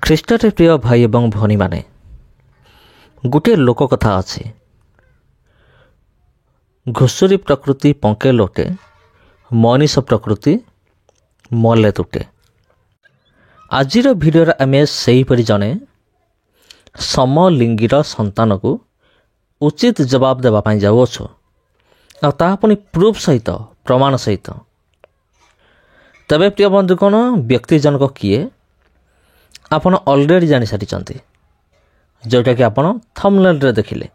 ଖ୍ରୀଷ୍ଟରେ ପ୍ରିୟ ଭାଇ ଏବଂ ଭଉଣୀମାନେ, ଗୋଟିଏ ଲୋକ କଥା ଅଛି, ଘୁଷୁରୀ ପ୍ରକୃତି ପଙ୍କେ ଲୋଟେ, ମଣିଷ ପ୍ରକୃତି ମଲେ ତୁଟେ। ଆଜିର ଭିଡ଼ିଓରେ ଆମେ ସେହିପରି ଜଣେ ସମଲିଙ୍ଗୀର ସନ୍ତାନକୁ ଉଚିତ ଜବାବ ଦେବା ପାଇଁ ଯାଉଅଛୁ, ଆଉ ତାହା ପୁଣି ପ୍ରୁଫ୍ ସହିତ, ପ୍ରମାଣ ସହିତ। ତେବେ ପ୍ରିୟ ବନ୍ଧୁଗଣ, ବ୍ୟକ୍ତି ଜଣକ କିଏ ଆପଣ ଅଲରେଡ଼ି ଜାଣିସାରିଛନ୍ତି, ଯେଉଁଟାକି ଆପଣ ଥମ୍ବନେଲ୍ରେ ଦେଖିଲେ।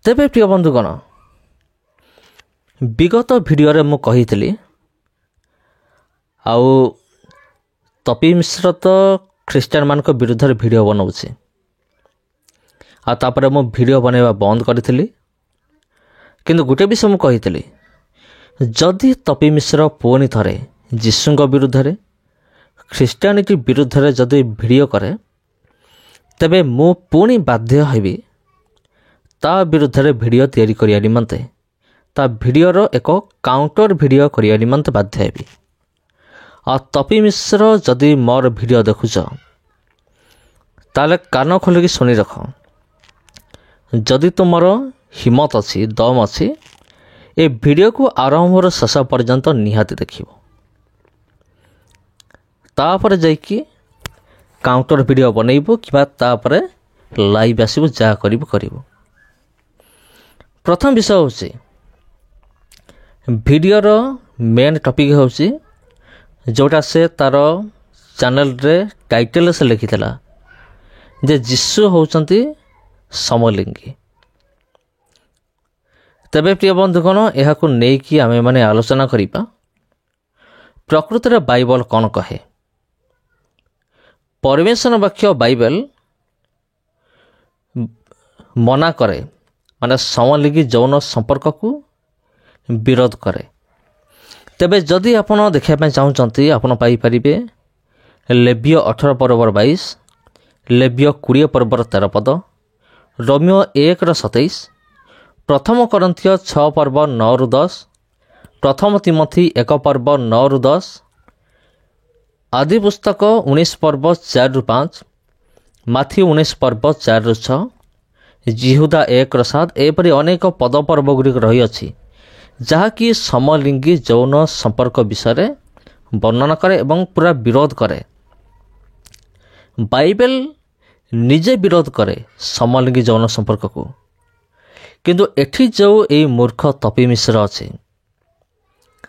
ତେବେ ପ୍ରିୟ ବନ୍ଧୁଗଣ, ବିଗତ ଭିଡ଼ିଓରେ ମୁଁ କହିଥିଲି, ଆଉ ତପି ମିଶ୍ର ତ ଖ୍ରୀଷ୍ଟିଆନମାନଙ୍କ ବିରୁଦ୍ଧରେ ଭିଡ଼ିଓ ବନାଉଛି, ଆଉ ତାପରେ ମୁଁ ଭିଡ଼ିଓ ବନାଇବା ବନ୍ଦ କରିଥିଲି। କିନ୍ତୁ ଗୋଟିଏ ବିଷୟ ମୁଁ କହିଥିଲି, ଯଦି ତପି ମିଶ୍ର ପୁଣି ଥରେ ଯୀଶୁଙ୍କ ବିରୁଦ୍ଧରେ, ଖ୍ରୀଷ୍ଟିଆନିଟି ବିରୁଦ୍ଧରେ ଯଦି ଭିଡ଼ିଓ କରେ, ତେବେ ମୁଁ ପୁଣି ବାଧ୍ୟ ହେବି ତା ବିରୁଦ୍ଧରେ ଭିଡ଼ିଓ ତିଆରି କରିବା ନିମନ୍ତେ, ତା ଭିଡ଼ିଓର ଏକ କାଉଣ୍ଟର ଭିଡ଼ିଓ କରିବା ନିମନ୍ତେ ବାଧ୍ୟ ହେବି। ଆଉ ତପି ମିଶ୍ର ଯଦି ମୋର ଭିଡ଼ିଓ ଦେଖୁଛ, ତାହେଲେ କାନ ଖୋଲିକି ଶୁଣି ରଖ। ଯଦି ତୁମର ହିମ୍ମତ ଅଛି, ଦମ ଅଛି, ଏ ଭିଡ଼ିଓକୁ ଆରମ୍ଭରୁ ଶେଷ ପର୍ଯ୍ୟନ୍ତ ନିହାତି ଦେଖିବ। ତାପରେ ଯାଇକି କାଉଣ୍ଟର ଭିଡ଼ିଓ ବନେଇବୁ କିମ୍ବା ତାପରେ ଲାଇଭ୍ ଆସିବୁ, ଯାହା କରିବୁ କରିବୁ। ପ୍ରଥମ ବିଷୟ ହେଉଛି, ଭିଡ଼ିଓର ମେନ୍ ଟପିକ୍ ହେଉଛି ଯେଉଁଟା ସେ ତା'ର ଚ୍ୟାନେଲରେ ଟାଇଟେଲରେ ସେ ଲେଖିଥିଲା ଯେ ଯୀଶୁ ହେଉଛନ୍ତି ସମଲିଙ୍ଗୀ। ତେବେ ପ୍ରିୟ ବନ୍ଧୁଗଣ, ଏହାକୁ ନେଇକି ଆମେମାନେ ଆଲୋଚନା କରିବା, ପ୍ରକୃତରେ ବାଇବଲ କ'ଣ କହେ। ପରମେଶ୍ୱର ବାକ୍ୟ ବାଇବେଲ ମନା କରେ, ମାନେ ସମଲିଙ୍ଗୀ ଯୌନ ସମ୍ପର୍କକୁ ବିରୋଧ କରେ। ତେବେ ଯଦି ଆପଣ ଦେଖିବା ପାଇଁ ଚାହୁଁଛନ୍ତି, ଆପଣ ପାଇପାରିବେ ଲେବିୟ 18 ପର୍ବର 22, ଲେବିୟ 20 ପର୍ବର 13 ପଦ, ରୋମିଓ 1:27, ପ୍ରଥମ କରନ୍ଥୀୟ 6 ପର୍ବ 9-10, ପ୍ରଥମ ତିମୋଥୀ 1 ପର୍ବ 9-10, ଆଦି ପୁସ୍ତକ 19 ପର୍ବ 4-5, ମାଥ୍ୟୁ 19 ପର୍ବ 4-6, ଜିହୁଦା 1:7, ଏପରି ଅନେକ ପଦ ପର୍ବ ଗୁଡ଼ିକ ରହିଅଛି ଯାହାକି ସମଲିଙ୍ଗୀ ଯୌନ ସମ୍ପର୍କ ବିଷୟରେ ବର୍ଣ୍ଣନା କରେ ଏବଂ ପୁରା ବିରୋଧ କରେ। ବାଇବେଲ ନିଜେ ବିରୋଧ କରେ ସମଲିଙ୍ଗୀ ଯୌନ ସମ୍ପର୍କକୁ, କିନ୍ତୁ ଏଠି ଯେଉଁ ଏଇ ମୂର୍ଖ ତପି ମିଶ୍ର ଅଛି,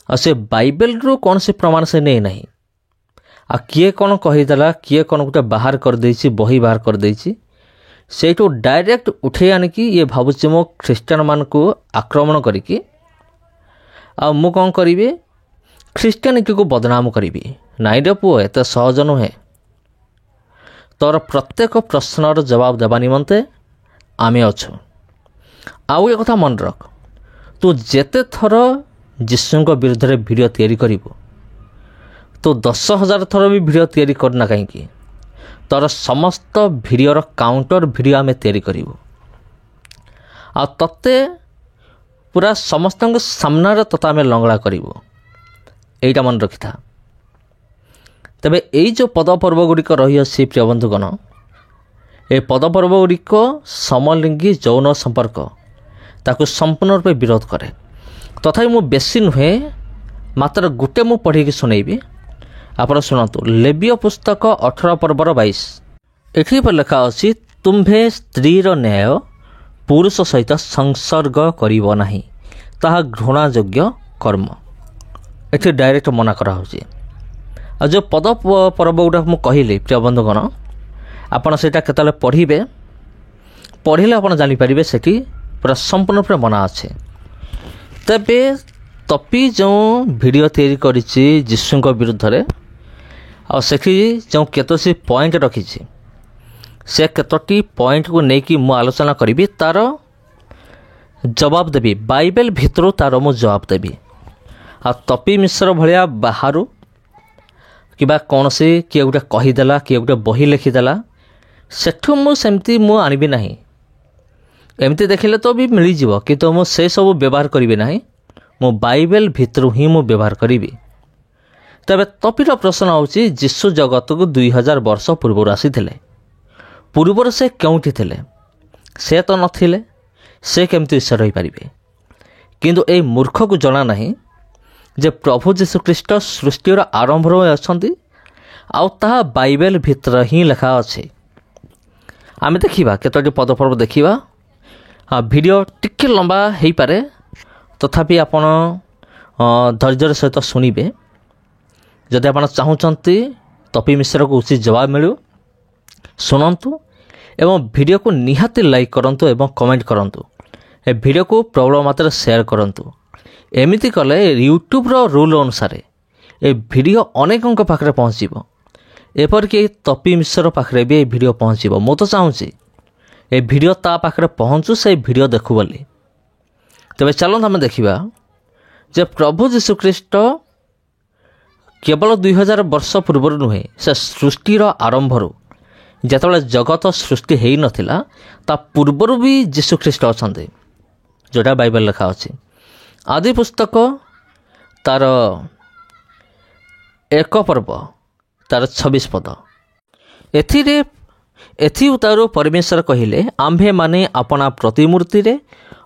ଆଉ ସେ ବାଇବେଲରୁ କୌଣସି ପ୍ରମାଣ ସେ ନେଇନାହିଁ। ଆଉ କିଏ କ'ଣ କହିଦେଲା, କିଏ କ'ଣ ଗୋଟେ ବାହାର କରିଦେଇଛି, ବହି ବାହାର କରିଦେଇଛି, ସେଇଠୁ ଡାଇରେକ୍ଟ ଉଠେଇ ଆଣିକି ଇଏ ଭାବୁଛି ମୁଁ ଖ୍ରୀଷ୍ଟିଆନମାନଙ୍କୁ ଆକ୍ରମଣ କରିକି ଆଉ ମୁଁ କ'ଣ କରିବି, ଖ୍ରୀଷ୍ଟିଆନିଟିକୁ ବଦନାମ କରିବି। ନାଇଁରେ ପୁଅ, ଏତେ ସହଜ ନୁହେଁ। ତୋର ପ୍ରତ୍ୟେକ ପ୍ରଶ୍ନର ଜବାବ ଦେବା ନିମନ୍ତେ ଆମେ ଅଛୁ। ଆଉ ଏ କଥା ମନେ ରଖ, ତୁ ଯେତେ ଥର ଯୀଶୁଙ୍କ ବିରୁଦ୍ଧରେ ଭିଡ଼ିଓ ତିଆରି କରିବୁ, ତୁ 10,000 ଥର ବି ଭିଡ଼ିଓ ତିଆରି କରନା କାହିଁକି, ତୋର ସମସ୍ତ ଭିଡ଼ିଓର କାଉଣ୍ଟର ଭିଡ଼ିଓ ଆମେ ତିଆରି କରିବୁ। ଆଉ ତତେ ପୁରା ସମସ୍ତଙ୍କ ସାମ୍ନାରେ ତତେ ଆମେ ଲଙ୍ଗଳା କରିବୁ। ଏଇଟା ମନେ ରଖିଥା। ତେବେ ଏଇ ଯେଉଁ ପଦପର୍ବ ଗୁଡ଼ିକ ରହିଅଛି ପ୍ରିୟ ବନ୍ଧୁଗଣ, ଏ ପଦପର୍ବ ଗୁଡ଼ିକ ସମଲିଙ୍ଗୀ ଯୌନ ସମ୍ପର୍କ ତାକୁ ସମ୍ପୂର୍ଣ୍ଣ ରୂପେ ବିରୋଧ କରେ। ତଥାପି ମୁଁ ବେଶୀ ନୁହେଁ, ମାତ୍ର ଗୋଟେ ମୁଁ ପଢ଼ିକି ଶୁଣେଇବି, ଆପଣ ଶୁଣନ୍ତୁ। ଲେବିୟ ପୁସ୍ତକ 18 ପର୍ବର 22, ଏଠି ଲେଖା ଅଛି, ତୁମ୍ଭେ ସ୍ତ୍ରୀର ନ୍ୟାୟ ପୁରୁଷ ସହିତ ସଂସର୍ଗ କରିବ ନାହିଁ, ତାହା ଘୃଣାଯୋଗ୍ୟ କର୍ମ। ଏଠି ଡାଇରେକ୍ଟ ମନା କରାହେଉଛି। ଆଉ ଯେଉଁ ପଦ ପର୍ବ ଗୁଡ଼ାକ ମୁଁ କହିଲି ପ୍ରିୟ ବନ୍ଧୁଗଣ, ଆପଣ ସେଇଟା କେତେବେଳେ ପଢ଼ିଲେ ଆପଣ ଜାଣିପାରିବେ ସେଠି ପୁରା ସମ୍ପୂର୍ଣ୍ଣ ରୂପେ ମନା ଅଛି। ତେବେ ତପି ଯେଉଁ ଭିଡ଼ିଓ ତିଆରି କରିଛି ଯୀଶୁଙ୍କ ବିରୁଦ୍ଧରେ, ଆଉ ସେଠି ଯେଉଁ କେତୋଟି ପଏଣ୍ଟ ରଖିଛି, ସେ କେତୋଟି ପଏଣ୍ଟକୁ ନେଇକି ମୁଁ ଆଲୋଚନା କରିବି, ତା'ର ଜବାବ ଦେବି। ବାଇବେଲ ଭିତରୁ ତା'ର ମୁଁ ଜବାବ ଦେବି। ଆଉ ତପି ମିଶ୍ର ଭଳିଆ ବାହାରୁ କିମ୍ବା କୌଣସି କିଏ ଗୋଟେ କହିଦେଲା, କିଏ ଗୋଟେ ବହି ଲେଖିଦେଲା, ସେଠୁ ସେମିତି ମୁଁ ଆଣିବି ନାହିଁ। ଏମିତି ଦେଖିଲେ ତ ବି ମିଳିଯିବ, କିନ୍ତୁ ମୁଁ ସେସବୁ ବ୍ୟବହାର କରିବି ନାହିଁ। ମୁଁ ବାଇବେଲ ଭିତରୁ ହିଁ ମୁଁ ବ୍ୟବହାର କରିବି। ତେବେ ତପିର ପ୍ରଶ୍ନ ହେଉଛି ଯୀଶୁ ଜଗତକୁ 2000 ବର୍ଷ ପୂର୍ବରୁ ଆସିଥିଲେ। ପୂର୍ବରୁ ସେ କେଉଁଠି ଥିଲେ? ସେ ତ ନଥିଲେ, ସେ କେମିତି ଈଶ୍ୱର ହୋଇପାରିବେ? କିନ୍ତୁ ଏହି ମୂର୍ଖକୁ ଜଣା ନାହିଁ ଯେ ପ୍ରଭୁ ଯୀଶୁଖ୍ରୀଷ୍ଟ ସୃଷ୍ଟିର ଆରମ୍ଭରୁ ଅଛନ୍ତି ଆଉ ତାହା ବାଇବେଲ ଭିତରେ ହିଁ ଲେଖା ଅଛି। ଆମେ ଦେଖିବା କେତୋଟି ପଦପର୍ବ ଦେଖିବା। ଭିଡ଼ିଓ ଟିକେ ଲମ୍ବା ହୋଇପାରେ, ତଥାପି ଆପଣ ଧୈର୍ଯ୍ୟର ସହିତ ଶୁଣିବେ। ଯଦି ଆପଣ ଚାହୁଁଛନ୍ତି ତପି ମିଶ୍ରକୁ ଉଚିତ ଜବାବ ମିଳୁ, ଶୁଣନ୍ତୁ ଏବଂ ଭିଡ଼ିଓକୁ ନିହାତି ଲାଇକ୍ କରନ୍ତୁ ଏବଂ କମେଣ୍ଟ କରନ୍ତୁ। ଏ ଭିଡ଼ିଓକୁ ପ୍ରବଳ ମାତ୍ରାରେ ସେୟାର କରନ୍ତୁ। ଏମିତି କଲେ ୟୁଟ୍ୟୁବ୍ର ରୁଲ୍ ଅନୁସାରେ ଏ ଭିଡ଼ିଓ ଅନେକଙ୍କ ପାଖରେ ପହଞ୍ଚିବ। ଏପରିକି ତପି ମିଶ୍ର ପାଖରେ ବି ଏ ଭିଡ଼ିଓ ପହଞ୍ଚିବ। ମୁଁ ତ ଚାହୁଁଛି ଏ ଭିଡ଼ିଓ ତା ପାଖରେ ପହଞ୍ଚୁ, ସେ ଭିଡ଼ିଓ ଦେଖୁ ବୋଲି। ତେବେ ଚାଲନ୍ତୁ ଆମେ ଦେଖିବା ଯେ ପ୍ରଭୁ ଯୀଶୁଖ୍ରୀଷ୍ଟ କେବଳ 2000 ବର୍ଷ ପୂର୍ବରୁ ନୁହେଁ, ସେ ସୃଷ୍ଟିର ଆରମ୍ଭରୁ ଯେତେବେଳେ ଜଗତ ସୃଷ୍ଟି ହୋଇନଥିଲା ତା ପୂର୍ବରୁ ବି ଯୀଶୁଖ୍ରୀଷ୍ଟ ଅଛନ୍ତି, ଯେଉଁଟା ବାଇବେଲ ଲେଖା ଅଛି। ଆଦି ପୁସ୍ତକ ତାର 1 ପର୍ବ ତାର 26 ପଦ। ଏଥିଉତାରୁ ପରମେଶ୍ୱର କହିଲେ, ଆମ୍ଭେମାନେ ଆପଣା ପ୍ରତିମୂର୍ତ୍ତିରେ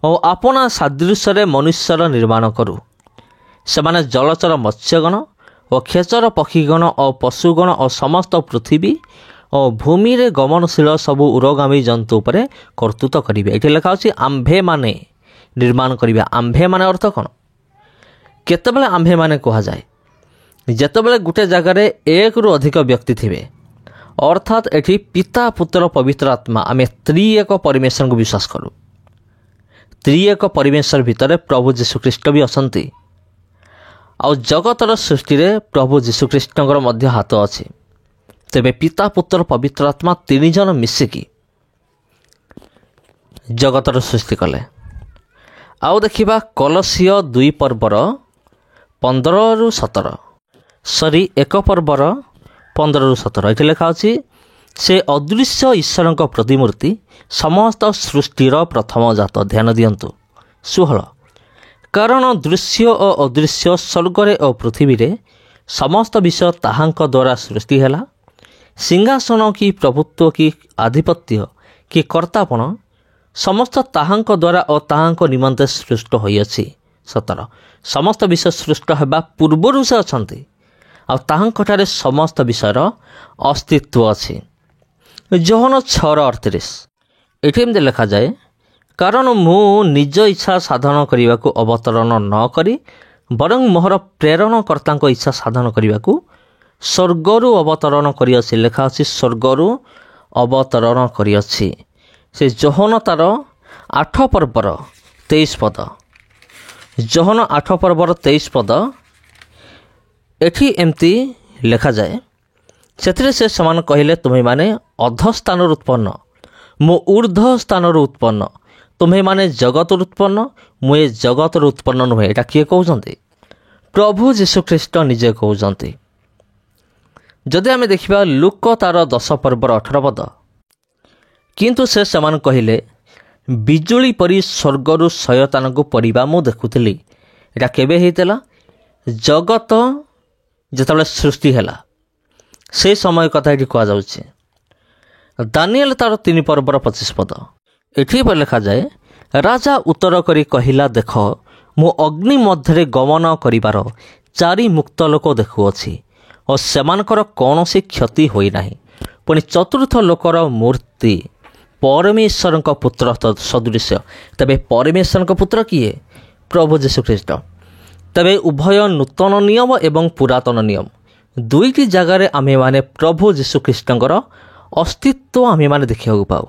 ଓ ଆପଣା ସାଦୃଶ୍ୟରେ ମନୁଷ୍ୟର ନିର୍ମାଣ କରୁ। ସେମାନେ ଜଳଚର ମତ୍ସ୍ୟଗଣ ଓ ଖେଚର ପକ୍ଷୀଗଣ ଓ ପଶୁଗଣ ଓ ସମସ୍ତ ପୃଥିବୀ ଓ ଭୂମିରେ ଗମନଶୀଳ ସବୁ ଉରଗାମୀ ଜନ୍ତୁ ଉପରେ କର୍ତ୍ତୃତ୍ୱ କରିବେ। ଏଠି ଲେଖା ଅଛି ଆମ୍ଭେମାନେ ନିର୍ମାଣ କରିବେ। ଆମ୍ଭେମାନେ ଅର୍ଥ କ'ଣ? କେତେବେଳେ ଆମ୍ଭେମାନେ କୁହାଯାଏ? ଯେତେବେଳେ ଗୋଟେ ଜାଗାରେ ଏକରୁ ଅଧିକ ବ୍ୟକ୍ତି ଥିବେ, ଅର୍ଥାତ୍ ଏଠି ପିତା, ପୁତ୍ର, ପବିତ୍ର ଆତ୍ମା, ଆମେ ତ୍ରିଏକ ପରମେଶ୍ୱରଙ୍କୁ ବିଶ୍ୱାସ କରୁ। ତ୍ରିଏକ ପରମେଶ୍ୱର ଭିତରେ ପ୍ରଭୁ ଯୀଶୁଖ୍ରୀଷ୍ଟ ବି ଅଛନ୍ତି। ଆଉ ଜଗତର ସୃଷ୍ଟିରେ ପ୍ରଭୁ ଯୀଶୁଖ୍ରୀଷ୍ଟଙ୍କର ମଧ୍ୟ ହାତ ଅଛି। ତେବେ ପିତା, ପୁତ୍ର, ପବିତ୍ର ଆତ୍ମା 3 ଜଣ ମିଶିକି ଜଗତର ସୃଷ୍ଟି କଲେ। ଆଉ ଦେଖିବା କଲସିୟ 2 ପର୍ବର 15-17। 1 ପର୍ବର 15-17 ଏଠି ଲେଖା ଅଛି, ସେ ଅଦୃଶ୍ୟ ଈଶ୍ୱରଙ୍କ ପ୍ରତିମୂର୍ତ୍ତି, ସମସ୍ତ ସୃଷ୍ଟିର ପ୍ରଥମ ଜାତ। ଧ୍ୟାନ ଦିଅନ୍ତୁ 16। କାରଣ ଦୃଶ୍ୟ ଓ ଅଦୃଶ୍ୟ, ସ୍ୱର୍ଗରେ ଓ ପୃଥିବୀରେ ସମସ୍ତ ବିଷୟ ତାହାଙ୍କ ଦ୍ୱାରା ସୃଷ୍ଟି ହେଲା। ସିଂହାସନ କି ପ୍ରଭୁତ୍ୱ କି ଆଧିପତ୍ୟ କି କର୍ତ୍ତାପଣ ସମସ୍ତ ତାହାଙ୍କ ଦ୍ୱାରା ଓ ତାହାଙ୍କ ନିମନ୍ତେ ସୃଷ୍ଟ ହୋଇଅଛି। 17। ସମସ୍ତ ବିଷୟ ସୃଷ୍ଟ ହେବା ପୂର୍ବରୁ ସେ ଅଛନ୍ତି, ଆଉ ତାହାଙ୍କଠାରେ ସମସ୍ତ ବିଷୟର ଅସ୍ତିତ୍ୱ ଅଛି। ଯୋହନ 6:38 ଏଠି ଏମିତି ଲେଖାଯାଏ, କାରଣ ମୁଁ ନିଜ ଇଚ୍ଛା ସାଧନ କରିବାକୁ ଅବତରଣ ନ କରି ବରଂ ମୋହର ପ୍ରେରଣକର୍ତ୍ତାଙ୍କ ଇଚ୍ଛା ସାଧନ କରିବାକୁ ସ୍ୱର୍ଗରୁ ଅବତରଣ କରିଅଛି। ଲେଖା ଅଛି ସ୍ୱର୍ଗରୁ ଅବତରଣ କରିଅଛି। ସେ ଯୋହନ ତାର 8 ପର୍ବର 23 ପଦ। ଯୋହନ 8 ପର୍ବର 23 ପଦ ଏଠି ଏମିତି ଲେଖାଯାଏ, ସେଥିରେ ସେ ସେମାନେ କହିଲେ, ତୁମେମାନେ ଅଧସ୍ଥାନରୁ ଉତ୍ପନ୍ନ, ମୁଁ ଊର୍ଦ୍ଧ୍ୱ ସ୍ଥାନରୁ ଉତ୍ପନ୍ନ। ତୁମେମାନେ ଜଗତରୁ ଉତ୍ପନ୍ନ, ମୁଁ ଏ ଜଗତରୁ ଉତ୍ପନ୍ନ ନୁହେଁ। ଏଇଟା କିଏ କହୁଛନ୍ତି? ପ୍ରଭୁ ଯୀଶୁଖ୍ରୀଷ୍ଟ ନିଜେ କହୁଛନ୍ତି। ଯଦି ଆମେ ଦେଖିବା ଲୁକ ତାର 10 ପର୍ବର 18 ପଦ, କିନ୍ତୁ ସେ ସେମାନେ କହିଲେ, ବିଜୁଳି ପରି ସ୍ୱର୍ଗରୁ ଶୟତାନକୁ ପଡ଼ିବା ମୁଁ ଦେଖୁଥିଲି। ଏଇଟା କେବେ ହେଇଥିଲା? ଜଗତ ଯେତେବେଳେ ସୃଷ୍ଟି ହେଲା ସେହି ସମୟ କଥା ଏଠି କୁହାଯାଉଛି। ଦାନିଏଲ ତାର 3 ପର୍ବର 25 ପଦ ଏଠି ଲେଖାଯାଏ, ରାଜା ଉତ୍ତର କରି କହିଲା, ଦେଖ, ମୁଁ ଅଗ୍ନି ମଧ୍ୟରେ ଗମନ କରିବାର 4 ମୁକ୍ତ ଲୋକ ଦେଖୁଅଛି ଓ ସେମାନଙ୍କର କୌଣସି କ୍ଷତି ହୋଇନାହିଁ। ପୁଣି ଚତୁର୍ଥ ଲୋକର ମୂର୍ତ୍ତି ପରମେଶ୍ୱରଙ୍କ ପୁତ୍ର ସଦୃଶ୍ୟ। ତେବେ ପରମେଶ୍ୱରଙ୍କ ପୁତ୍ର କିଏ? ପ୍ରଭୁ ଯୀଶୁଖ୍ରୀଷ୍ଟ। ତେବେ ଉଭୟ ନୂତନ ନିୟମ ଏବଂ ପୁରାତନ ନିୟମ ଦୁଇଟି ଜାଗାରେ ଆମେମାନେ ପ୍ରଭୁ ଯୀଶୁଖ୍ରୀଷ୍ଟଙ୍କର ଅସ୍ତିତ୍ୱ ଆମେମାନେ ଦେଖିବାକୁ ପାଉ।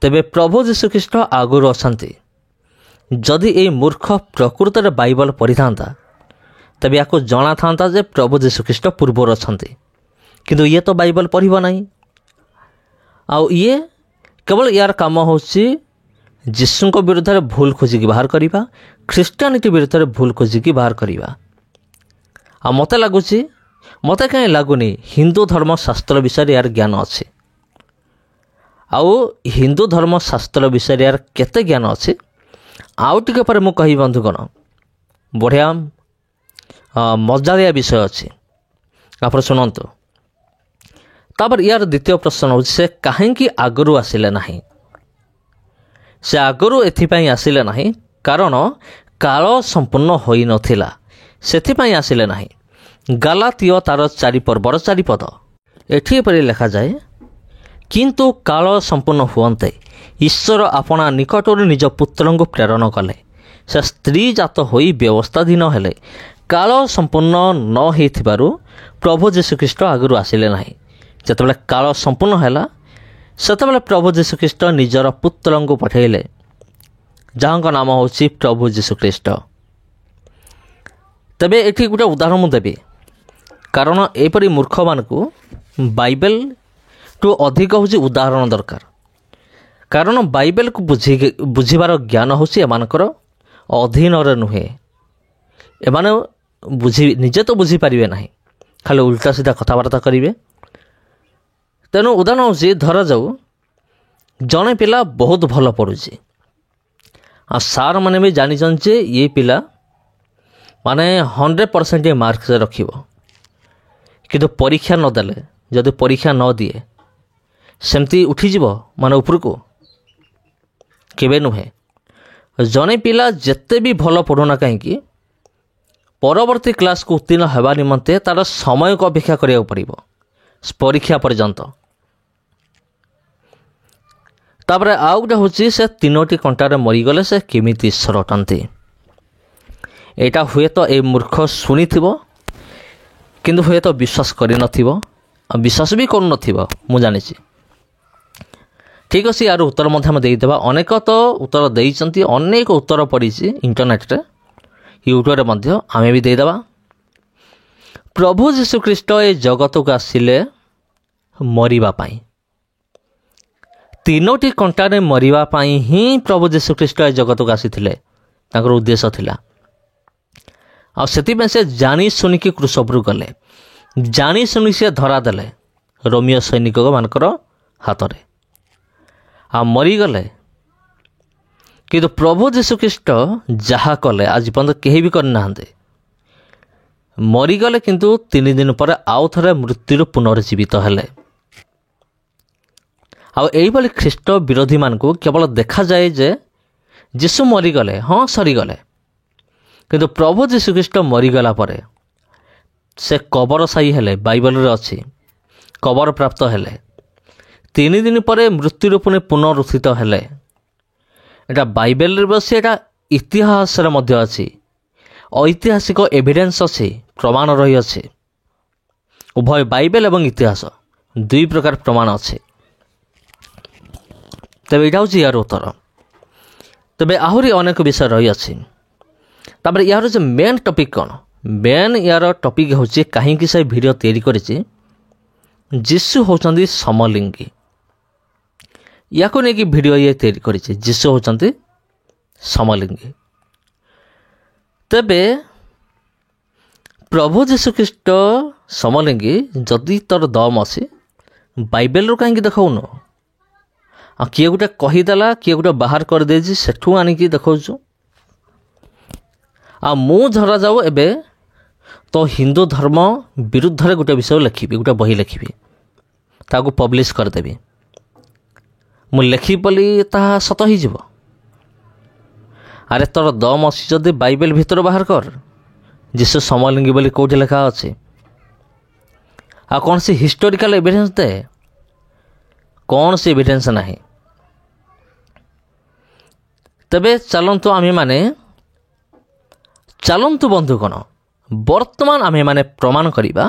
ତେବେ ପ୍ରଭୁ ଯୀଶୁଖ୍ରୀଷ୍ଟ ଆଗରୁ ଅଛନ୍ତି। ଯଦି ଏହି ମୂର୍ଖ ପ୍ରକୃତରେ ବାଇବଲ ପଢ଼ିଥାନ୍ତା, ତେବେ ୟାକୁ ଜଣାଥାନ୍ତା ଯେ ପ୍ରଭୁ ଯୀଶୁଖ୍ରୀଷ୍ଟ ପୂର୍ବରୁ ଅଛନ୍ତି। କିନ୍ତୁ ଇଏ ତ ବାଇବଲ ପଢ଼ିବ ନାହିଁ। ଆଉ ଇଏ କେବଳ ୟାର କାମ ହେଉଛି ଯୀଶୁଙ୍କ ବିରୁଦ୍ଧରେ ଭୁଲ ଖୋଜିକି ବାହାର କରିବା, ଖ୍ରୀଷ୍ଟିଆନିଟି ବିରୁଦ୍ଧରେ ଭୁଲ ଖୋଜିକି ବାହାର କରିବା। ଆଉ ମୋତେ କାହିଁ ଲାଗୁନି ହିନ୍ଦୁ ଧର୍ମଶାସ୍ତ୍ର ବିଷୟରେ ୟାର ଜ୍ଞାନ ଅଛି। ଆଉ ହିନ୍ଦୁ ଧର୍ମଶାସ୍ତ୍ର ବିଷୟରେ ୟାର କେତେ ଜ୍ଞାନ ଅଛି ଆଉ ଟିକେ ପରେ ମୁଁ କହିବି ବନ୍ଧୁଗଣ। ବଢ଼ିଆ ମଜାଳିଆ ବିଷୟ ଅଛି। ଆପଣ ଶୁଣନ୍ତୁ। ତାପରେ ୟାର ଦ୍ୱିତୀୟ ପ୍ରଶ୍ନ ହେଉଛି ସେ କାହିଁକି ଆଗରୁ ଆସିଲେ ନାହିଁ? ସେ ଆଗରୁ ଏଥିପାଇଁ ଆସିଲେ ନାହିଁ କାରଣ କାଳ ସମ୍ପୂର୍ଣ୍ଣ ହୋଇନଥିଲା, ସେଥିପାଇଁ ଆସିଲେ ନାହିଁ। ଗାଲାତୀୟ ତାର 4 ପର୍ବର 4 ପଦ। ଏଠି ଏପରି ଲେଖାଯାଏ, କିନ୍ତୁ କାଳ ସମ୍ପୂର୍ଣ୍ଣ ହୁଅନ୍ତେ ଈଶ୍ୱର ଆପଣା ନିକଟରୁ ନିଜ ପୁତ୍ରଙ୍କୁ ପ୍ରେରଣ କଲେ। ସେ ସ୍ତ୍ରୀ ଜାତ ହୋଇ ବ୍ୟବସ୍ଥାଧୀନ ହେଲେ। କାଳ ସମ୍ପୂର୍ଣ୍ଣ ନ ହୋଇଥିବାରୁ ପ୍ରଭୁ ଯୀଶୁଖ୍ରୀଷ୍ଟ ଆଗରୁ ଆସିଲେ ନାହିଁ। ଯେତେବେଳେ କାଳ ସମ୍ପୂର୍ଣ୍ଣ ହେଲା ସେତେବେଳେ ପ୍ରଭୁ ଯୀଶୁଖ୍ରୀଷ୍ଟ ନିଜର ପୁତ୍ରଙ୍କୁ ପଠାଇଲେ, ଯାହାଙ୍କ ନାମ ହେଉଛି ପ୍ରଭୁ ଯୀଶୁଖ୍ରୀଷ୍ଟ। ତେବେ ଏଠି ଗୋଟେ ଉଦାହରଣ ମୁଁ ଦେବି, କାରଣ ଏପରି ମୂର୍ଖମାନଙ୍କୁ ବାଇବେଲଠୁ ଅଧିକ ହେଉଛି ଉଦାହରଣ ଦରକାର। କାରଣ ବାଇବେଲକୁ ବୁଝିବାର ଜ୍ଞାନ ହେଉଛି ଏମାନଙ୍କର ଅଧୀନରେ ନୁହେଁ। ଏମାନେ ନିଜେ ତ ବୁଝିପାରିବେ ନାହିଁ, ଖାଲି ଉଲ୍ଟା ସିଧା କଥାବାର୍ତ୍ତା କରିବେ। ତେଣୁ ଉଦାହରଣ ହେଉଛି, ଧରାଯାଉ ଜଣେ ପିଲା ବହୁତ ଭଲ ପଢ଼ୁଛି, ଆଉ ସାର୍ ମାନେ ବି ଜାଣିଛନ୍ତି ଯେ ଇଏ ପିଲା ମାନେ 100% ମାର୍କ ରଖିବ, କିନ୍ତୁ ପରୀକ୍ଷା ନଦେଲେ, ଯଦି ପରୀକ୍ଷା ନ ଦିଏ ସେମିତି ଉଠିଯିବ ମାନେ ଉପରକୁ? କେବେ ନୁହେଁ। ଜଣେ ପିଲା ଯେତେ ବି ଭଲ ପଢ଼ୁନା କାହିଁକି ପରବର୍ତ୍ତୀ କ୍ଲାସ୍କୁ ଉତ୍ତୀର୍ଣ୍ଣ ହେବା ନିମନ୍ତେ ତା'ର ସମୟକୁ ଅପେକ୍ଷା କରିବାକୁ ପଡ଼ିବ, ପରୀକ୍ଷା ପର୍ଯ୍ୟନ୍ତ। ତାପରେ ଆଉ ଗୋଟେ ହେଉଛି, ସେ 3ଟି କଣ୍ଟାରେ ମରିଗଲେ ସେ କେମିତି ଈଶ୍ୱର ଅଟନ୍ତି? ଏଇଟା ହୁଏତ ଏ ମୂର୍ଖ ଶୁଣିଥିବ କିନ୍ତୁ ହୁଏତ ବିଶ୍ୱାସ କରିନଥିବ, ଆଉ ବିଶ୍ୱାସ ବି କରୁନଥିବ, ମୁଁ ଜାଣିଛି। ଠିକ୍ ଅଛି, ୟାର ଉତ୍ତର ମଧ୍ୟ ଆମେ ଦେଇଦେବା। ଅନେକ ତ ଉତ୍ତର ଦେଇଛନ୍ତି, ଅନେକ ଉତ୍ତର ପଡ଼ିଛି ଇଣ୍ଟରନେଟ୍ରେ, ୟୁଟ୍ୟୁବରେ ମଧ୍ୟ, ଆମେ ବି ଦେଇଦେବା। ପ୍ରଭୁ ଯୀଶୁଖ୍ରୀଷ୍ଟ ଏ ଜଗତକୁ ଆସିଲେ ମରିବା ପାଇଁ। 3ଟି କଣ୍ଟାରେ ମରିବା ପାଇଁ ହିଁ ପ୍ରଭୁ ଯୀଶୁଖ୍ରୀଷ୍ଟ ଏ ଜଗତକୁ ଆସିଥିଲେ, ତାଙ୍କର ଉଦ୍ଦେଶ୍ୟ ଥିଲା। ଆଉ ସେଥିପାଇଁ ସେ ଜାଣି ଶୁଣିକି କ୍ରୁଶ ଉପରକୁ ଗଲେ, ଜାଣି ଶୁଣି ସେ ଧରା ଦେଲେ ରୋମିଓ ସୈନିକମାନଙ୍କର ହାତରେ, ଆଉ ମରିଗଲେ। କିନ୍ତୁ ପ୍ରଭୁ ଯୀଶୁଖ୍ରୀଷ୍ଟ ଯାହା କଲେ ଆଜି ପର୍ଯ୍ୟନ୍ତ କେହି ବି କରିନାହାନ୍ତି। ମରିଗଲେ କିନ୍ତୁ 3 ଦିନ ପରେ ଆଉ ଥରେ ମୃତ୍ୟୁରୁ ପୁନର୍ଜୀବିତ ହେଲେ। ଆଉ ଏଇଭଳି ଖ୍ରୀଷ୍ଟ ବିରୋଧୀମାନଙ୍କୁ କେବଳ ଦେଖାଯାଏ ଯେ ଯୀଶୁ ମରିଗଲେ, ହଁ ସରିଗଲେ, କିନ୍ତୁ ପ୍ରଭୁ ଯୀଶୁଖ୍ରୀଷ୍ଟ ମରିଗଲା ପରେ ସେ କବରସାଇ ହେଲେ, ବାଇବେଲରେ ଅଛି, କବର ପ୍ରାପ୍ତ ହେଲେ। 3 ଦିନ ପରେ ମୃତ୍ୟୁରୁ ପୁଣି ପୁନରୁତ୍ଥିତ ହେଲେ। ଏଇଟା ବାଇବେଲରେ ବସି, ଏଇଟା ଇତିହାସରେ ମଧ୍ୟ ଅଛି, ଐତିହାସିକ ଏଭିଡେନ୍ସ ଅଛି, ପ୍ରମାଣ ରହିଅଛି। ଉଭୟ ବାଇବେଲ ଏବଂ ଇତିହାସ 2 ପ୍ରକାର ପ୍ରମାଣ ଅଛି। ତେବେ ଏଇଟା ହେଉଛି ୟାର ଉତ୍ତର। ତେବେ ଆହୁରି ଅନେକ ବିଷୟ ରହିଅଛି। ତାପରେ ୟାର ଯେ ମେନ୍ ଟପିକ୍ କ'ଣ? ମେନ୍ ୟାର ଟପିକ୍ ହେଉଛି, କାହିଁକି ସେ ଭିଡ଼ିଓ ତିଆରି କରିଛି, ଯୀଶୁ ହେଉଛନ୍ତି ସମଲିଙ୍ଗୀ। ୟାକୁ ନେଇକି ଭିଡ଼ିଓ ତିଆରି କରିଛି, ଯୀଶୁ ହେଉଛନ୍ତି ସମଲିଙ୍ଗୀ। ତେବେ ପ୍ରଭୁ ଯୀଶୁଖ୍ରୀଷ୍ଟ ସମଲିଙ୍ଗୀ ଯଦି ତୋର ଦମ ଅଛି, ବାଇବେଲରୁ କାହିଁକି ଦେଖାଉନୁ? ଆଉ କିଏ ଗୋଟେ କହିଦେଲା, କିଏ ଗୋଟେ ବାହାର କରିଦେଇଛି, ସେଠୁ ଆଣିକି ଦେଖାଉଛୁ। ଆଉ ମୁଁ ଧରାଯାଉ ଏବେ ତ ହିନ୍ଦୁ ଧର୍ମ ବିରୁଦ୍ଧରେ ଗୋଟେ ବିଷୟ ଲେଖିବି, ଗୋଟେ ବହି ଲେଖିବି, ତାକୁ ପବ୍ଲିଶ କରିଦେବି। ମୁଁ ଲେଖିବି ବୋଲି ତାହା ସତ ହୋଇଯିବ? ଆରେ ତୋର ଦମ ଅଛି ଯଦି ବାଇବେଲ ଭିତରୁ ବାହାର କର, ଯୀଶୁ ସମଲିଙ୍ଗୀ ବୋଲି କେଉଁଠି ଲେଖା ଅଛି? ଆଉ କୌଣସି ହିଷ୍ଟୋରିକାଲ ଏଭିଡେନ୍ସ ଦେ, କୌଣସି ଏଭିଡେନ୍ସ ନାହିଁ। ତେବେ ଚାଲନ୍ତୁ ବନ୍ଧୁଗଣ, ବର୍ତ୍ତମାନ ଆମେମାନେ ପ୍ରମାଣ କରିବା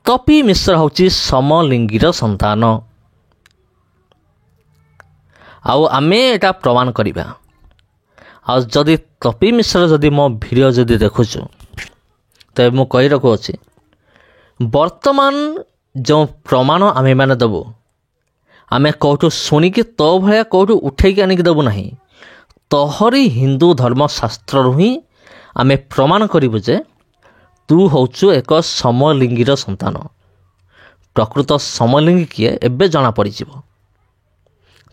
ତପି ମିଶ୍ର ହେଉଛି ସମଲିଙ୍ଗୀର ସନ୍ତାନ। ଆଉ ଆମେ ଏଇଟା ପ୍ରମାଣ କରିବା। ଆଉ ଯଦି ତପି ମିଶ୍ର ଯଦି ମୋ ଭିଡ଼ିଓ ଯଦି ଦେଖୁଛୁ, ତେବେ ମୁଁ କହି ରଖୁଅଛି, ବର୍ତ୍ତମାନ ଯେଉଁ ପ୍ରମାଣ ଆମେମାନେ ଦେବୁ, ଆମେ କେଉଁଠୁ ଶୁଣିକି ତୋ ଭଳିଆ କେଉଁଠୁ ଉଠେଇକି ଆଣିକି ଦେବୁ ନାହିଁ। ତୋହରି ହିନ୍ଦୁ ଧର୍ମଶାସ୍ତ୍ରରୁ ହିଁ ଆମେ ପ୍ରମାଣ କରିବୁ ଯେ ତୁ ହେଉଛୁ ଏକ ସମଲିଙ୍ଗୀର ସନ୍ତାନ। ପ୍ରକୃତ ସମଲିଙ୍ଗୀ କିଏ ଏବେ ଜଣାପଡ଼ିଯିବ,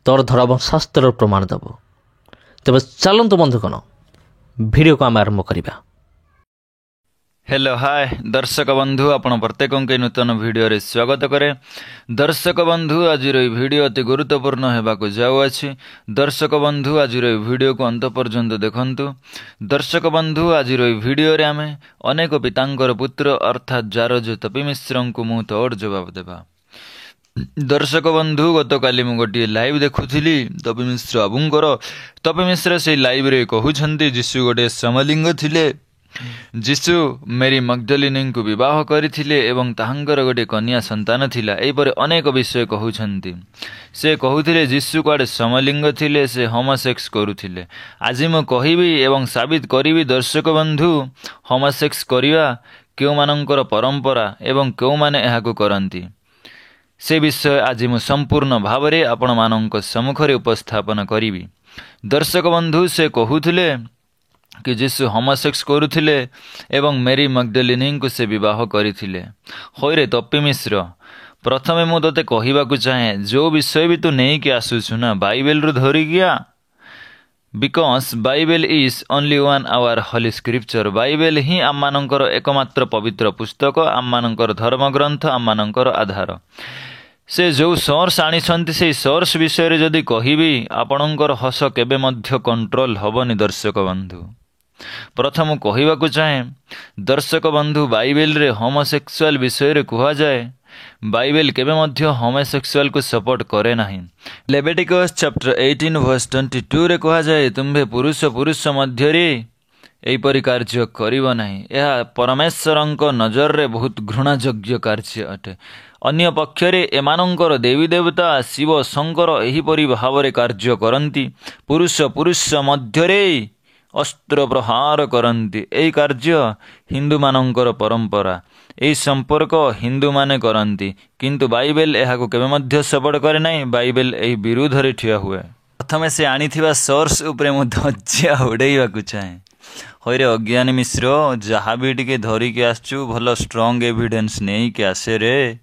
ତୋର ଧର୍ମଶାସ୍ତ୍ରର ପ୍ରମାଣ ଦେବ। ତେବେ ଚାଲନ୍ତୁ ବନ୍ଧୁଗଣ, ଭିଡ଼ିଓକୁ ଆମେ ଆରମ୍ଭ କରିବା। हेलो हाय दर्शक बंधु आपण प्रत्येक नूतन वीडियो रे स्वागत करे। दर्शक बंधु आज वीडियो अति गुरुत्वपूर्ण होगाक जाऊँगी। दर्शक बंधु आज वीडियो को अंत पर्यंत देखंतु। दर्शक बंधु आज वीडियो रे आमे अनेक पितांकर पुत्र अर्थात जारज तपी मिश्र को मुँह तोड़ जवाब देवा। दर्शक बंधु गत काली मु गोटे लाइव देखुली तपी मिश्र बाबूंकर। तपी मिश्र से लाइव रे कहउछंती जीशु गोटे समलिंग थिले। जीशु मेरी मग्दलिनी को विवाह करथिले एवं ताहांकर गोटे कन्या संतान थिला। एपरे अनेक विषय कहउछंती। से कहउथिले जीशु कुआडे समलिंग थिले, से होमोसेक्स करुथिले। आज मु कहिबी एवं साबित करिबी दर्शक बंधु होमोसेक्स करिवा केउ मानंकर परंपरा एवं केउ माने एहाको करंती से विषय आज मु संपूर्ण भाव रे आपण मानंक सम्मुखरे उपस्थापन करिबी। दर्शक बंधु से कहउथिले कि जीशु होमोसेक्स करुथिले एवं मेरी मग्दलिनी को से विवाह करथिले। होइरे तपी मिश्र प्रथमे मु तते कहिबाकू चाहे जो विषय भी तू नहीं कि आसुछु ना बाइबल रु धरि गया। Because Bible is only one our holy scripture. Bible ही आम मानकर एकमात्र पवित्र पुस्तक, आम मानकर धर्म ग्रंथ, आम मानकर आधार। से जो सोर्स आनिछंती से सोर्स विषय रे जदि कहिबी आपणकर हस केबे मध्य कंट्रोल हबनी। दर्शक बंधु प्रथम कहिबाकू चाहे दर्शक बंधु बाइबल रे होमोसेक्सुअल विषय रे कहा जाए। बाइबल केबे मध्य होमोसेक्सुअल को सपोर्ट करे नहीं। लेविटिकस चैप्टर 18 वर्स 22 रे कहा जाए तुम्भे पुरुष पुरुष मध्य रे एपरि कार्य करिव नहीं। यह परमेश्वरंक नजर रे बहुत घृणायोग्य कार्य अटे। अन्य पक्षरे एमानंकर देवी देवता शिव शंकर एहीपरि भावरे कार्य करंती। पुरुष पुरुष मध्य रे अस्त्र प्रहार करंती। एही कार्य हिंदू मानंकर परंपरा, एही संपर्क हिंदू माने करंती। किंतु बाइबल एहाको केबे मध्य सपोर्ट करे नाही। बाइबल एही विरुद्ध रे ठिया हुए। प्रथमे से आनिथिबा सोर्स उपरे मु धज्या उड़ेइबाकू चाहे। होइरे अज्ञानी मिश्र जहाँ भी टिके धरिकी आसचु भल स्ट्रंग एविडेंस नहीं कि आसे रे।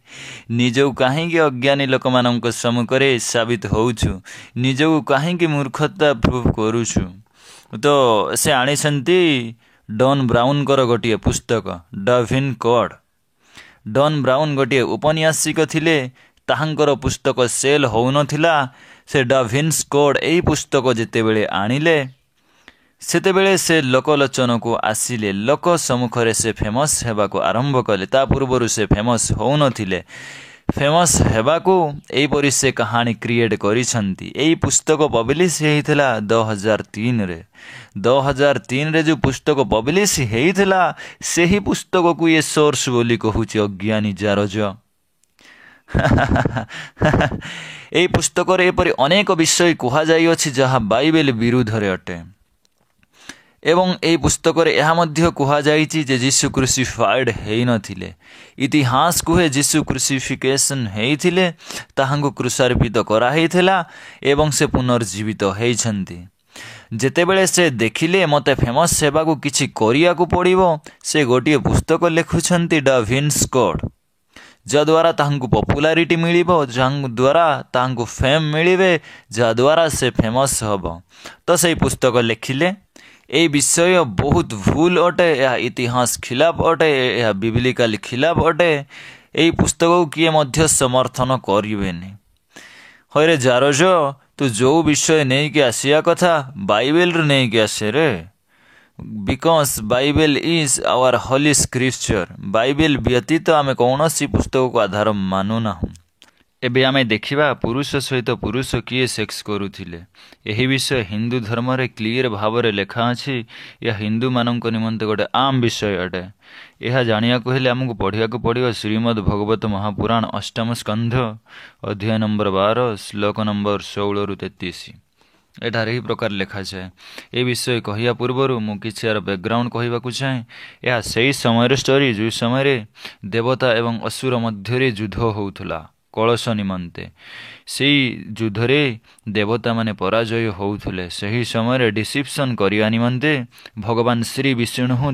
निजକୁ काहींकि अज्ञानी लोक मानक सम्मुखरे साबित होउछु, निजକୁ काहींकि मूर्खता प्रूव करूछु। तो से आनिसंती डॉन ब्राउन कर गोटे पुस्तक da Vinci code. Don brown गोटे उपन्यासिक थिले, ताहांकर पुस्तक सेल होउनथिला। से डा विंची कोड एही पुस्तक जेतेबेले आनिले सेतेबेले से लोकलोचन को आसिले। लोक सम्मुखरे से फेमस हेबाको आरंभ कले। ता पूर्वरु से फेमस होउनथिले। फेमस हेबाको एहीपरि से कहानी क्रिएट करिसंती। एही पुस्तक पब्लिश हेइथिला 2003 रे। 2003 रे जो पुस्तक पब्लिश हेइथिला सेही पुस्तक को ये सोर्स बोली कहूची अज्ञानी जारज। एही पुस्तक रे एपरि अनेक विषय कहा जाई अछि जहा बाइबल विरुद्ध रे अटे। एवं एही पुस्तक रे एहा मध्य कहा जाईची जे जीशु क्रूसिफाइड हेइ नथिले। इतिहास कुहे जीशु क्रूसिफिकेशन हेइथिले, ताहांको क्रूसार्पित करा हेइथिला एवं से पुनर्जीवित हेइछंती। जेतेबेले से देखिले मते फेमस हेबाकू किछि करियाकू पड़िबो, से गोटिए पुस्तक लेखुछंती डा विंची कोड, जद्वारा ताहांको पॉपुलैरिटी मिलिबो, द्वारा ताहांको फेम मिलिबे, जद्वारा से फेमस हबो। तो सेही पुस्तक लेखिले। ए विषय बहुत भूल अटे, यह इतिहास खिलाफ अटे, यह बिब्लिकल खिलाफ अटे। एही पुस्तक को किए मध्य समर्थन करिवेनी। होइरे जारज तू जो विषय नहीं कि आसिया कथा बाइबल रे नहीं कि आसे रे। Because Bible is our holy scripture. Bible व्यतीत आमे कौनसी पुस्तक को आधार मानु नाहु। एबे आमे देखिबा पुरुष सहित पुरुष किए सेक्स करुथिले। एही विषय हिंदू धर्म रे क्लियर भाव रे लेखा अछि। या हिंदू मानक निमंते गोटे आम विषय अटे। यह जानिया को हेले हमको पढ़िया को पड़ियो श्रीमद् भगवत महापुराण अष्टम स्कंध अध्याय नंबर 12 श्लोक नंबर 16 रु 33। एठार ही प्रकार लेखा जाए। ए विषय कहिया पूर्वरु मु किछि यार बैकग्राउंड कहिबाकू चाहे। यह सही समय स्टोरी जो समय देवता एवं असुर मध्य युद्ध होउथला कलश निमंते। से युद्धरे देवता माने पराजय होउथले। सही समय डिसिप्शन करिया निमंते भगवान श्री विष्णु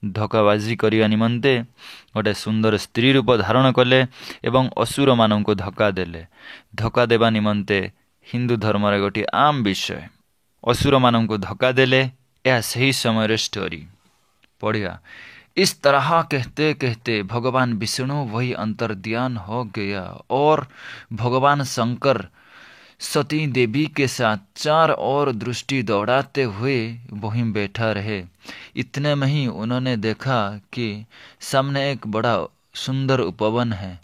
धोकाबाजी करिया निमंते गोटे सुंदर स्त्री रूप धारण कले एवं असुर मानक धोका देले। धोका देवा निमंते हिंदू धर्म रे गोटे आम विषय। असुर मानक धोका देले। यह सही समय स्टोरी पढ़िया। इस तरह कहते कहते भगवान विष्णु वही अंतर्ध्यान हो गया और भगवान शंकर सती देवी के साथ चार और दृष्टि दौड़ाते हुए वहीं बैठा रहे। इतने में ही उन्होंने देखा कि सामने एक बड़ा सुंदर उपवन है।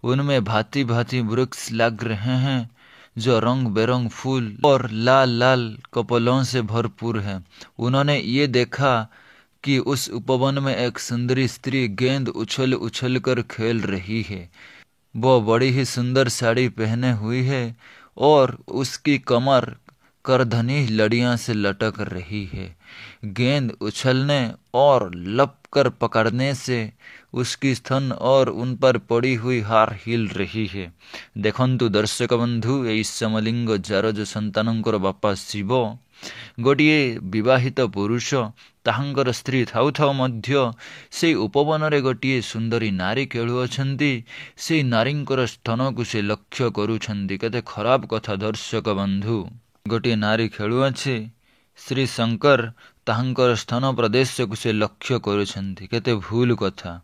उनमें भांति भांति वृक्ष लग रहे हैं जो रंग बेरंग फूल और लाल लाल कपलों से भरपूर है। उन्होंने ये देखा कि उस उपवन में एक सुंदरी स्त्री गेंद उछल उछल कर खेल रही है। वो बड़ी ही सुंदर साड़ी पहने हुई है और उसकी कमर करधनी लड़ियां से लटक रही है। गेंद उछलने और लप कर पकड़ने से उसकी स्तन और उन पर पड़ी हुई हार हिल रही है। देखंतु दर्शक बंधु एई समलिंग जारज संतानंकर बापा शिव गोटिए विवाहित पुरुष ताहांकर स्त्री थाउ थाउ मध्य से उपवनरे गोटिए सुंदरी नारी खेलुअछंती। से नारींकर स्तन को से लक्ष्य करुछंती। केते खराब कथा दर्शक बंधु। गोटिए नारी खेलुअछि, श्री शंकर ताहांकर स्तन प्रदेश को से लक्ष्य करुछंती। केते भूल कथा।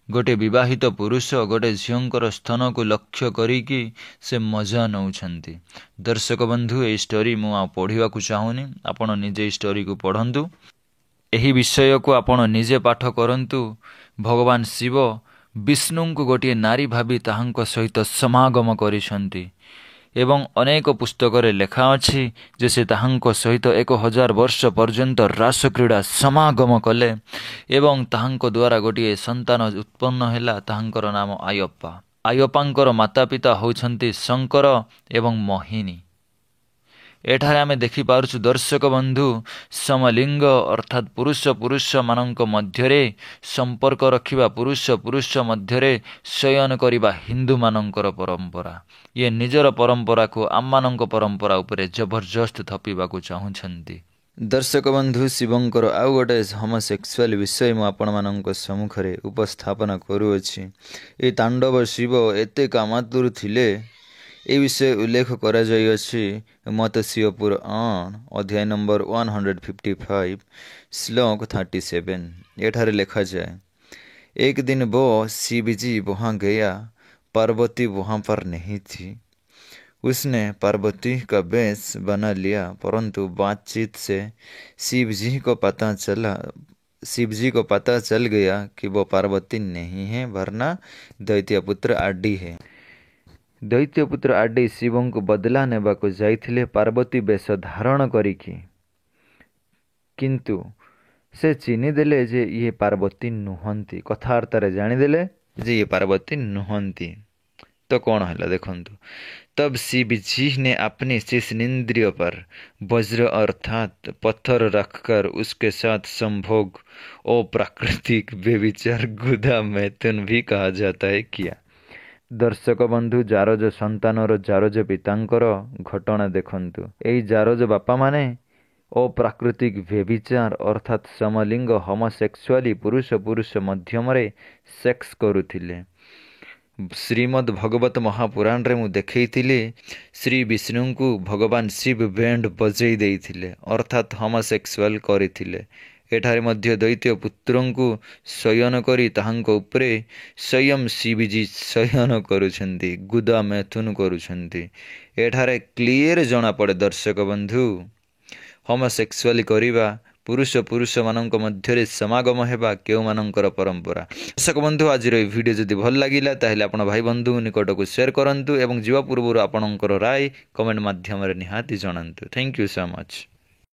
गोटे विवाहित पुरुष गोटे झींकर स्तन को लक्ष्य करिकी से मजा नौछंती। दर्शक बंधु ए स्टोरी मु पढ़ा चाहूनी, आपण निजे स्टोरी को पढ़ंतु। एही विषय को आपण निजे पाठ करंतु। भगवान शिव विष्णु को गोटे नारी भावी ताहांक सहित समागम करिसंती एवं अनेक पुस्तक लेखा अछि जे से ताहांक सहित 1000 वर्ष पर्यंत रास क्रीड़ा समागम कले एवं ताहांक द्वारा गोटे संतान उत्पन्न हैला। ताहांकर नाम आयप्पा। आयप्पांकर माता पिता होउछंती शंकर एवं मोहिनी। एठारे आमे देखि पारुछु दर्शक बंधु समलिंग अर्थात पुरुष पुरुष मानक मध्यरे संपर्क रखिबा, पुरुष पुरुष मध्यरे शयन करिबा हिंदू मानकर परंपरा। ये निजर परंपरा को आम मानक परंपरा उपरे जबरदस्त थपिबा को चाहुछंती। दर्शक बंधु शिवंकर आउ गोटे होमोसेक्सुअल विषय मु आपण मानक सम्मुखरे उपस्थापन करूअछि। ए तांडव शिव एते कामातुर थिले ए विषय उल्लेख करा जाइअछि मत्स्य पुराण अध्याय नंबर 155 श्लोक 37। एठारे लिखा जाए, एक दिन वो शिव जी वहाँ गया, पार्वती वहाँ पर नहीं थी। उसने पार्वती का वेश बना लिया, परंतु बातचीत से शिव जी को पता चल गया कि वो पार्वती नहीं है वरना दैत्यपुत्र आडि है। दैत्यपुत्र आडि शिवं को बदला नेबा को जाइथिले पार्वती वेश धारण करिकी, किंतु से चिनी देले जे ये पार्वती नुहंती। कथार्थरे जानिदेले जे ये पार्वती नुहंती। तो कौन है देखंतु। तब शिव जी ने अपनी शेषनेन्द्रिय पर वज्र अर्थात पत्थर रखकर उसके साथ संभोग और प्राकृतिक व्यभिचार गुदा मैथुन भी कहा जाता है किया। दर्शक बंधु जारज संतानर जारज पितांकर घटना देखंतु। एई जारज बापा माने अप्राकृतिक व्यभिचार अर्थात समलिंग होमोसेक्सुअली पुरुष पुरुष मध्यमरे सेक्स करुथिले। श्रीमद् भगवत महापुराण रे मु देखैथिले श्री विष्णु को भगवान शिव बैंड बजई देइथिले अर्थात होमोसेक्सुअल करिथिले। एठारे मध्य दैत्य पुत्रं को शयन करी ताहांक उपरे स्वयं शिवजी शयन करुछंती, गुदा मैथुन करुछंती। एठारे क्लियर जना पड़े दर्शक बंधु होमोसेक्सुअली करिबा पुरुष पुरुष मानक मध्यरे समागम हेबा केउ मानकर परंपरा। दर्शक बंधु आज वीडियो जदि भल लागिला ताहेले आपण भाई बंधु निकट को शेयर करंतु एवं जीवा पूर्व आपणकर राय कमेंट माध्यम रे निहाती जणांतु। Thank you so much.